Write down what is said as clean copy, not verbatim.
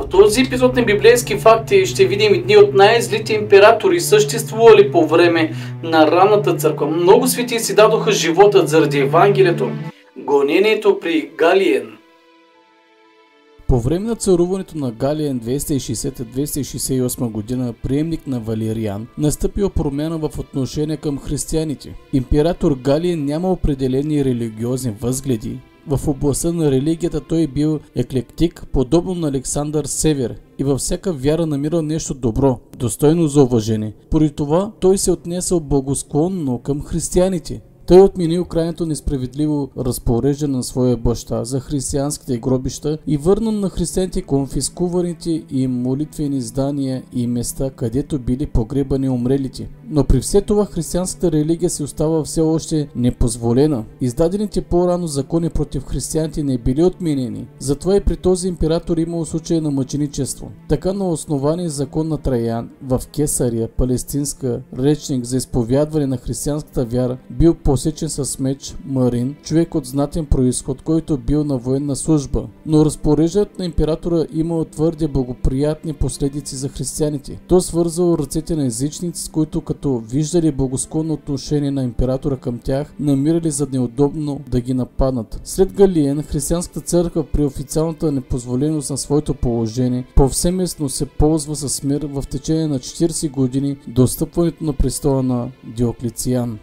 В този епизод на библейски факти ще видим едни от най-злите императори, съществували по време на ранната църква. Много светии си дадоха животът заради Евангелието. Гонението при Галиен. По време на царуването на Галиен 260-268 година, приемник на Валериан, настъпила промяна в отношение към християните. Император Галиен няма определени религиозни възгледи. В областта на религията той бил еклектик, подобно на Александър Север, и във всяка вяра намирал нещо добро, достойно за уважение. Поради това той се отнесъл благосклонно към християните. Той отменил крайното несправедливо разпореждане на своя баща за християнските гробища и върнал на християните конфискуваните и молитвени здания и места, където били погребани умрелите. Но при все това християнската религия се остава все още непозволена. Издадените по-рано закони против християните не били отменени. Затова и при този император имало случай на мъченичество. Така на основание закон на Траян в Кесария, палестинска, речник за изповядване на християнската вяра, бил посечен с меч Марин, човек от знатен произход, който бил на военна служба. Но разпореждането на императора имало твърде благоприятни последици за християните. То свързало ръцете на езичници, с които като виждали благосклонно отношение на императора към тях, намирали за неудобно да ги нападнат. След Галиен, християнската църква при официалната непозволеност на своето положение повсеместно се ползва с мир в течение на 40 години до стъпването на престола на Диоклециан.